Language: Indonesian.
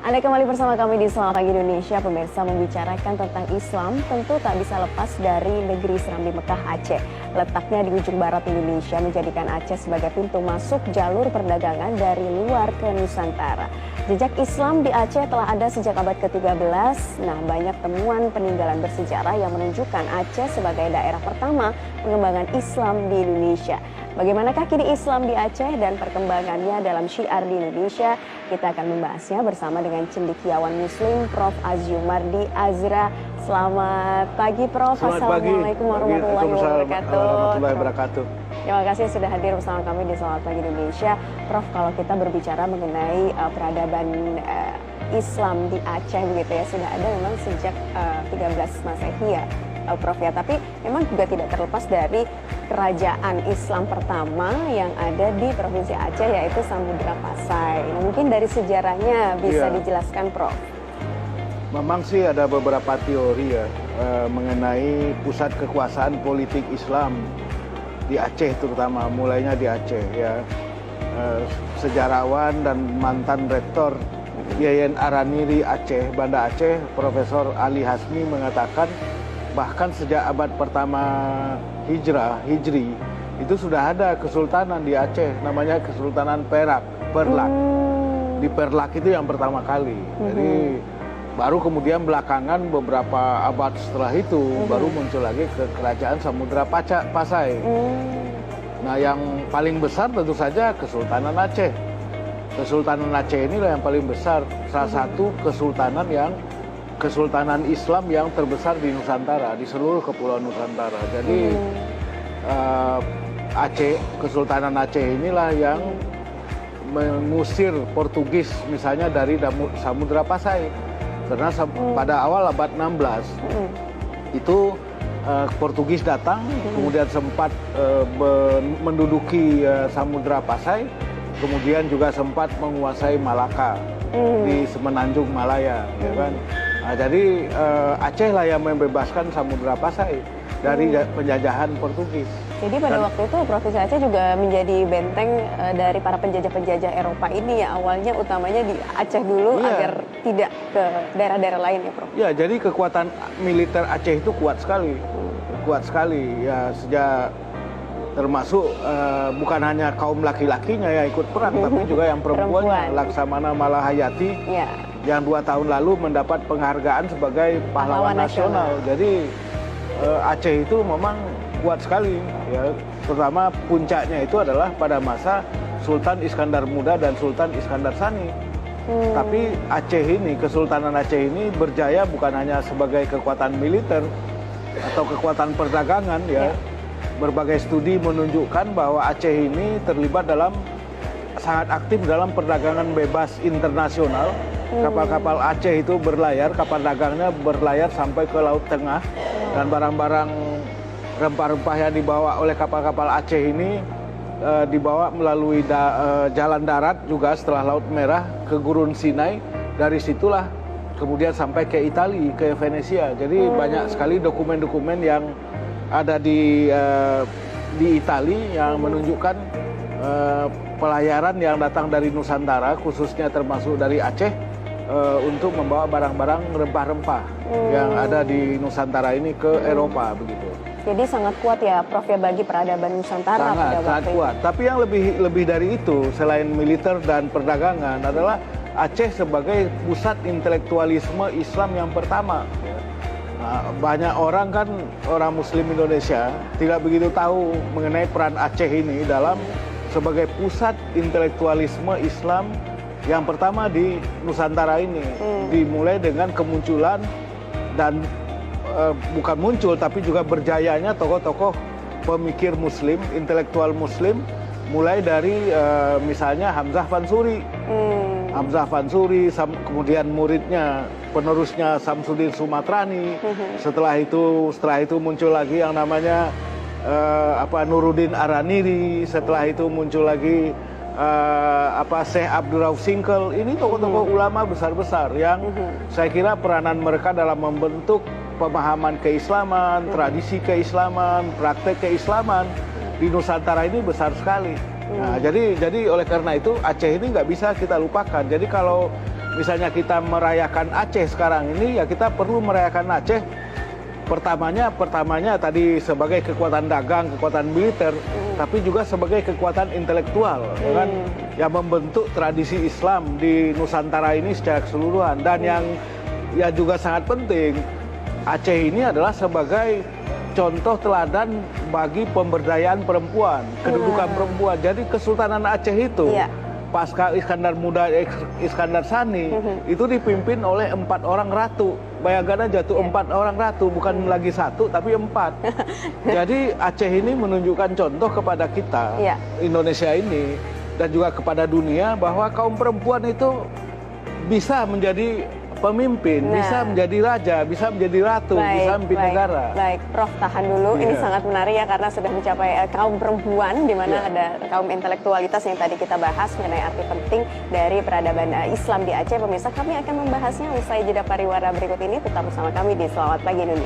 Anda kembali bersama kami di Selamat Pagi Indonesia. Pemirsa, membicarakan tentang Islam tentu tak bisa lepas dari negeri seram di Mekah, Aceh. Letaknya di ujung barat Indonesia menjadikan Aceh sebagai pintu masuk jalur perdagangan dari luar ke Nusantara. Jejak Islam di Aceh telah ada sejak abad ke-13. Nah, banyak temuan peninggalan bersejarah yang menunjukkan Aceh sebagai daerah pertama pengembangan Islam di Indonesia. Bagaimanakah kini Islam di Aceh dan perkembangannya dalam syiar di Indonesia? Kita akan membahasnya bersama dengan cendekiawan Muslim Prof. Azumardi Azra. Selamat pagi, Prof. Assalamualaikum warahmatullahi wabarakatuh. Terima kasih sudah hadir bersama kami di Selamat Pagi Indonesia. Prof, kalau kita berbicara mengenai peradaban Islam di Aceh begitu ya, sudah ada memang sejak 13 Masehi ya, Prof ya. Tapi memang juga tidak terlepas dari kerajaan Islam pertama yang ada di Provinsi Aceh, yaitu Samudra Pasai. Nah, mungkin dari sejarahnya bisa dijelaskan, Prof. Memang sih ada beberapa teori ya mengenai pusat kekuasaan politik Islam di Aceh, terutama mulainya di Aceh ya. Sejarawan dan mantan rektor Yayan Araniri Aceh, Banda Aceh, Profesor Ali Hasmi mengatakan bahkan sejak abad pertama Hijri itu sudah ada kesultanan di Aceh, namanya Kesultanan Perlak. Di Perlak itu yang pertama kali. Jadi baru kemudian belakangan beberapa abad setelah itu baru muncul lagi ke Kerajaan Samudra Pasai. Nah, yang paling besar tentu saja Kesultanan Aceh. Kesultanan Aceh inilah yang paling besar, salah satu kesultanan Islam yang terbesar di Nusantara, di seluruh kepulauan Nusantara. Jadi Kesultanan Aceh inilah yang mengusir Portugis misalnya dari Samudra Pasai. Karena pada awal abad 16 itu Portugis datang, kemudian sempat menduduki Samudra Pasai, kemudian juga sempat menguasai Malaka di Semenanjung Malaya, ya kan? Nah, jadi Aceh lah yang membebaskan Samudra Pasai dari penjajahan Portugis. Jadi pada waktu itu Provinsi Aceh juga menjadi benteng dari para penjajah-penjajah Eropa ini ya, awalnya utamanya di Aceh dulu agar tidak ke daerah-daerah lain ya, Prof. Ya, jadi kekuatan militer Aceh itu kuat sekali. Kuat sekali ya, sejak termasuk bukan hanya kaum laki-lakinya yang ikut perang, tapi juga yang perempuannya. Laksamana Malahayati yang 2 tahun lalu mendapat penghargaan sebagai pahlawan nasional. Jadi Aceh itu memang kuat sekali ya, terutama puncaknya itu adalah pada masa Sultan Iskandar Muda dan Sultan Iskandar Sani. Tapi Aceh ini, Kesultanan Aceh ini berjaya bukan hanya sebagai kekuatan militer atau kekuatan perdagangan ya. Berbagai studi menunjukkan bahwa Aceh ini terlibat sangat aktif dalam perdagangan bebas internasional. Kapal-kapal Aceh itu berlayar, kapal dagangnya berlayar sampai ke Laut Tengah, dan barang-barang rempah-rempah yang dibawa oleh kapal-kapal Aceh ini dibawa melalui jalan darat juga setelah Laut Merah ke Gurun Sinai. Dari situlah kemudian sampai ke Italia, ke Venesia. Jadi banyak sekali dokumen-dokumen yang ada di Italia yang menunjukkan pelayaran yang datang dari Nusantara, khususnya termasuk dari Aceh, untuk membawa barang-barang rempah-rempah yang ada di Nusantara ini ke Eropa begitu. Jadi sangat kuat ya, Prof, ya, bagi peradaban Nusantara pada waktu sangat kuat. Tapi yang lebih dari itu, selain militer dan perdagangan, adalah Aceh sebagai pusat intelektualisme Islam yang pertama. Nah, banyak orang kan, orang Muslim Indonesia tidak begitu tahu mengenai peran Aceh ini dalam sebagai pusat intelektualisme Islam yang pertama di Nusantara ini. Dimulai dengan kemunculan dan bukan muncul tapi juga berjayanya tokoh-tokoh pemikir Muslim, intelektual Muslim, mulai dari misalnya Hamzah Fansuri. Hamzah Fansuri, kemudian muridnya, penerusnya Samsudin Sumatrani. Setelah itu muncul lagi yang namanya Nuruddin Araniri. Setelah itu muncul lagi Syekh Abdurrauf Singkel. Ini tokoh-tokoh ulama besar-besar yang saya kira peranan mereka dalam membentuk pemahaman keislaman, tradisi keislaman, praktek keislaman di Nusantara ini besar sekali. Nah, jadi oleh karena itu Aceh ini nggak bisa kita lupakan. Jadi kalau misalnya kita merayakan Aceh sekarang ini, ya kita perlu merayakan Aceh pertamanya tadi sebagai kekuatan dagang, kekuatan militer, tapi juga sebagai kekuatan intelektual, ya kan, yang membentuk tradisi Islam di Nusantara ini secara keseluruhan. Dan yang ya juga sangat penting, Aceh ini adalah sebagai contoh teladan bagi pemberdayaan perempuan, kedudukan perempuan. Jadi Kesultanan Aceh itu pasca Iskandar Muda, Iskandar Sani, itu dipimpin oleh 4 orang ratu. Bayangkan aja tuh 4 orang ratu, bukan lagi 1 tapi 4. Jadi Aceh ini menunjukkan contoh kepada kita, Indonesia ini, dan juga kepada dunia bahwa kaum perempuan itu bisa menjadi pemimpin, bisa menjadi raja, bisa menjadi ratu, bisa memimpin negara. Baik, Prof, tahan dulu. Ini sangat menarik ya, karena sudah mencapai kaum perempuan, di mana ada kaum intelektualitas yang tadi kita bahas mengenai arti penting dari peradaban Islam di Aceh. Pemirsa, kami akan membahasnya usai jeda pariwara berikut ini. Tetap bersama kami di Selamat Pagi Indonesia.